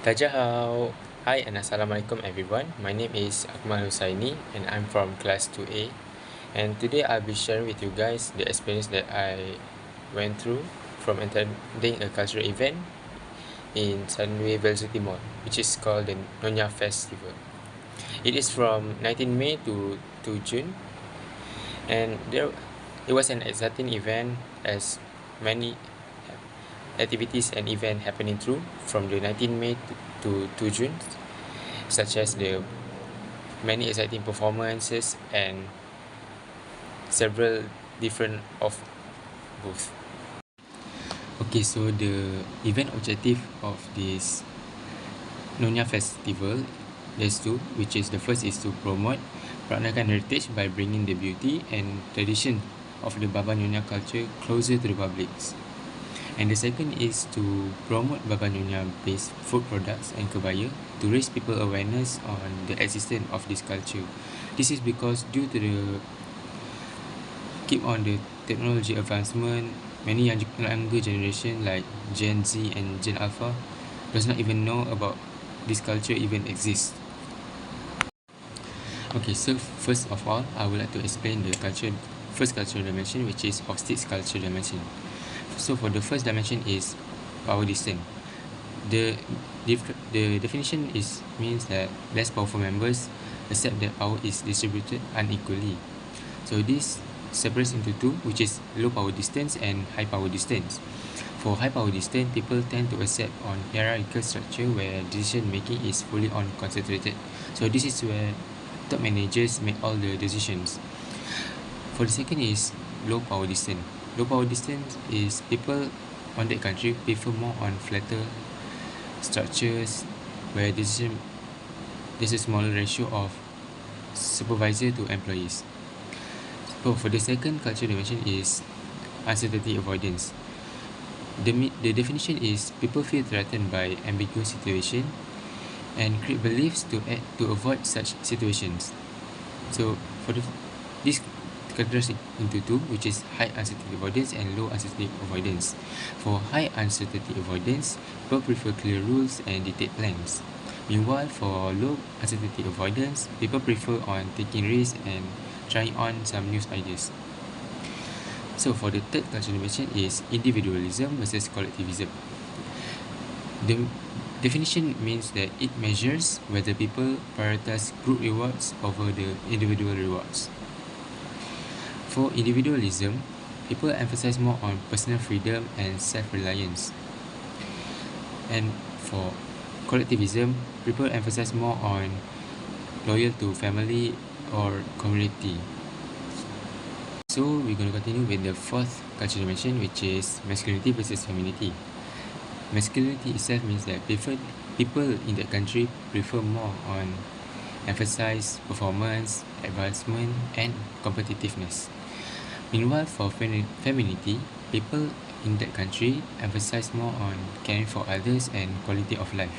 Tajahau. Hi and Assalamualaikum everyone. My name is AKMAL HUSAINI and I'm from class 2A. And today I'll be sharing with you guys the experience that I went through from attending a cultural event in Sunway Velocity Mall, which is called the Nonya Festival. It is from 19 May to June, and it was an exciting event as many activities and events happening through from the 19 May to June, such as the many exciting performances and several different of booths. Okay, so the event objective of this Nonya Festival, there's two, which is the first is to promote Peranakan heritage by bringing the beauty and tradition of the Baba Nyonya culture closer to the public. And the second is to promote Baba Nyonya based food products and kebaya to raise people awareness on the existence of this culture. This is because due to the technology advancement, many younger generation like Gen Z and Gen Alpha does not even know about this culture even exists. Okay, so first of all, I would like to explain the first cultural dimension, which is Hofstede's cultural dimension. So for the first dimension is power distance. The definition means that less powerful members accept that power is distributed unequally. So this separates into two, which is low power distance and high power distance. For high power distance, people tend to accept on hierarchical structure where decision making is fully concentrated. So this is where top managers make all the decisions. For the second is low power distance. Low power distance is people on that country prefer more on flatter structures where there's a smaller ratio of supervisor to employees. So for the second cultural dimension is uncertainty avoidance. The definition is people feel threatened by ambiguous situation and create beliefs to avoid such situations. So for this categorized into two, which is high uncertainty avoidance and low uncertainty avoidance. For high uncertainty avoidance, people prefer clear rules and detailed plans. Meanwhile, for low uncertainty avoidance, people prefer on taking risks and trying on some new ideas. So for the third cultural dimension is individualism versus collectivism. The definition means that it measures whether people prioritize group rewards over the individual rewards. For individualism, people emphasize more on personal freedom and self-reliance. And for collectivism, people emphasize more on loyal to family or community. So we're going to continue with the fourth cultural dimension, which is masculinity versus femininity. Masculinity itself means that people in that country prefer more on emphasize performance, advancement, and competitiveness. Meanwhile, for femininity, people in that country emphasize more on caring for others and quality of life.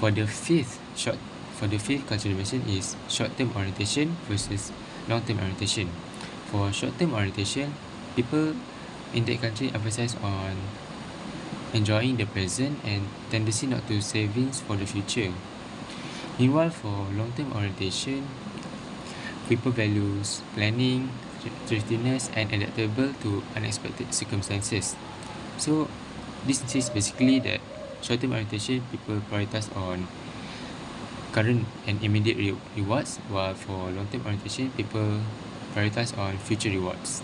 For the fifth cultural dimension is short-term orientation versus long-term orientation. For short-term orientation, people in that country emphasize on enjoying the present and tendency not to savings for the future. Meanwhile, for long-term orientation, people values planning, thriftiness, and adaptable to unexpected circumstances. So this is basically that short-term orientation, people prioritize on current and immediate rewards, while for long-term orientation, people prioritize on future rewards.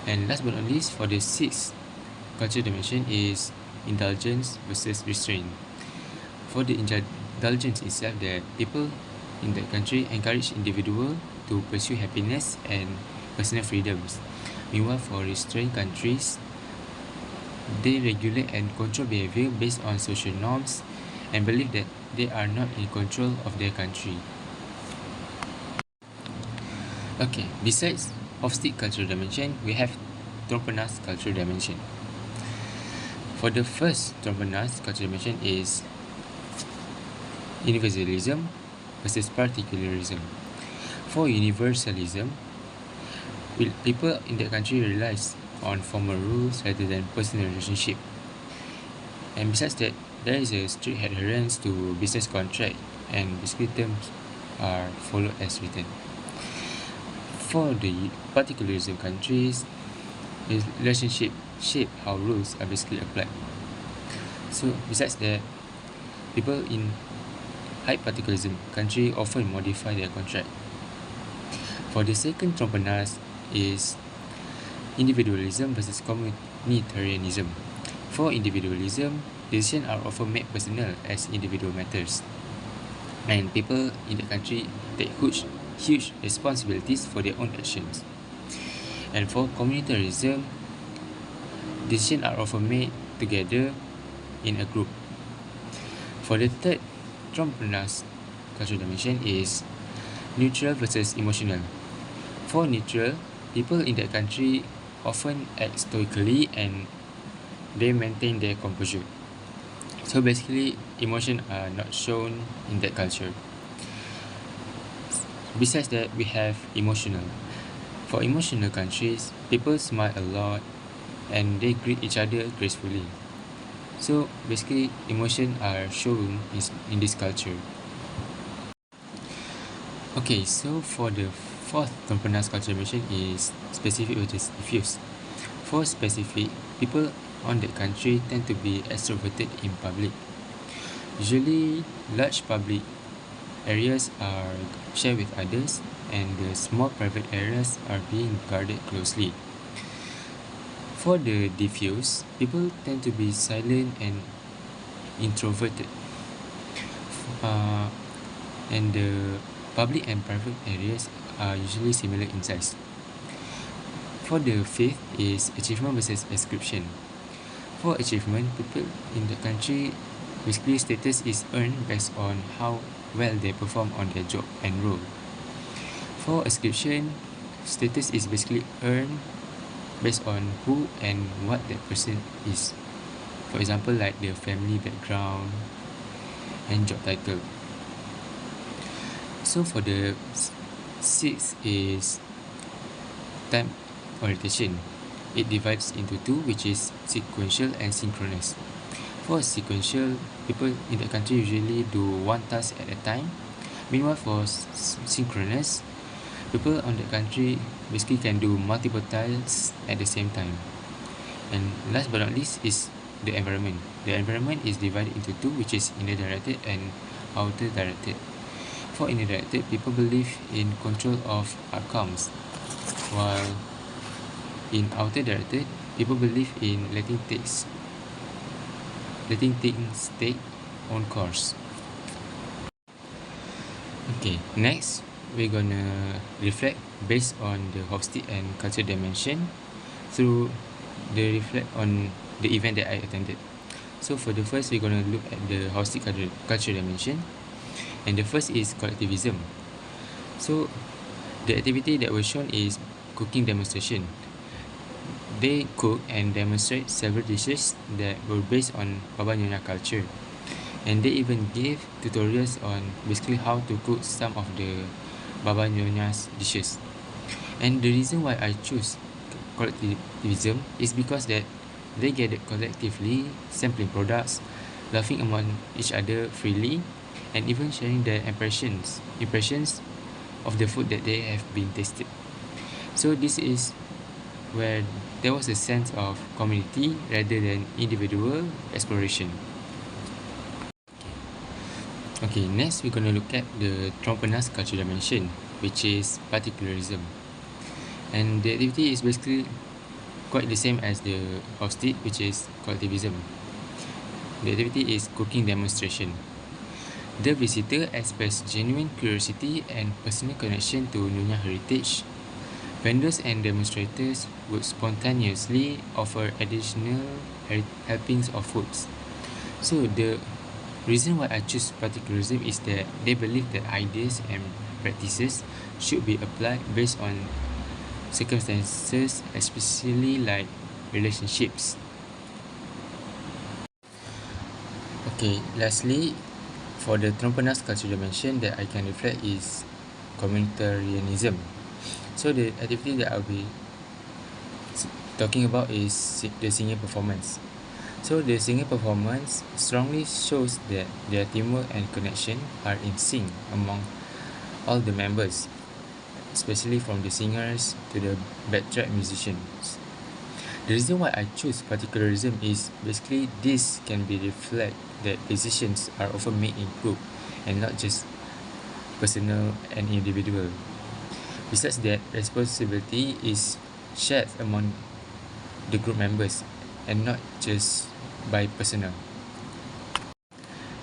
And last but not least, for the sixth cultural dimension is indulgence versus restraint. For the indulgence itself, that people in that country encourage individual to pursue happiness and personal freedoms. Meanwhile, for restrained countries, they regulate and control behavior based on social norms and believe that they are not in control of their country. Okay, besides Hofstede cultural dimension, we have Trompenas cultural dimension. For the first Trompenas cultural dimension is universalism versus particularism. For universalism, people in that country relies on formal rules rather than personal relationship. And besides that, there is a strict adherence to business contract, and basically terms are followed as written. For the particularism countries, the relationship shape how rules are basically applied. So besides that, people in high particularism country often modify their contract. For the second trompenas is individualism versus communitarianism. For individualism, decisions are often made personal as individual matters, and people in the country take huge responsibilities for their own actions. And for communitarianism, decisions are often made together in a group. For the third trompenas cultural dimension is neutral versus emotional. For neutral, people in that country often act stoically and they maintain their composure. So basically, emotions are not shown in that culture. Besides that, we have emotional. For emotional countries, people smile a lot and they greet each other gracefully. So basically, emotions are shown in this culture. Okay, so for the fourth trompenas cultural dimension is specific versus diffuse. For specific, people on that country tend to be extroverted in public. Usually, large public areas are shared with others, and the small private areas are being guarded closely. For the diffuse, people tend to be silent and introverted. And the public and private areas are usually similar in size. For the fifth is achievement versus ascription. For achievement, people in the country, basically status is earned based on how well they perform on their job and role. For ascription, status is basically earned based on who and what that person is. For example, like their family background and job title. So for the sixth is time orientation. It divides into two, which is sequential and synchronous. For sequential, people in the country usually do one task at a time. Meanwhile, for synchronous, people on the country basically can do multiple tasks at the same time. And last but not least is the environment. The environment is divided into two, which is inner directed and outer directed. For inner directed, people believe in control of outcomes, while in outer directed, people believe in letting things take on course. Okay, next we're gonna reflect based on the Hofstede and culture dimension through the reflect on the event that I attended. So for the first, we're gonna look at the Hofstede culture dimension, and the first is collectivism. So the activity that was shown is cooking demonstration. They cook and demonstrate several dishes that were based on Baba Nyonya culture, and they even gave tutorials on basically how to cook some of the Baba Nyonya's dishes. And the reason why I choose collectivism is because that they gathered collectively, sampling products, laughing among each other freely, and even sharing their impressions of the food that they have been tasted. So this is where there was a sense of community rather than individual exploration. Okay, next we're going to look at the trompenas culture dimension, which is particularism. And the activity is basically quite the same as the Hofstede, which is collectivism. The activity is cooking demonstration. The visitor expressed genuine curiosity and personal connection to Nyonya heritage. Vendors and demonstrators would spontaneously offer additional helpings of foods. So the reason why I choose particularism is that they believe that ideas and practices should be applied based on circumstances, especially like relationships. Okay, lastly, for the trompenas culture dimension that I can reflect is communitarianism. So the activity that I'll be talking about is the singing performance. So the singing performance strongly shows that their teamwork and connection are in sync among all the members, especially from the singers to the backtrack musicians. The reason why I choose particularism is basically this can be reflect that decisions are often made in group and not just personal and individual. Besides that, responsibility is shared among the group members and not just by personnel.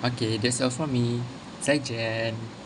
Okay, that's all from me. 再见。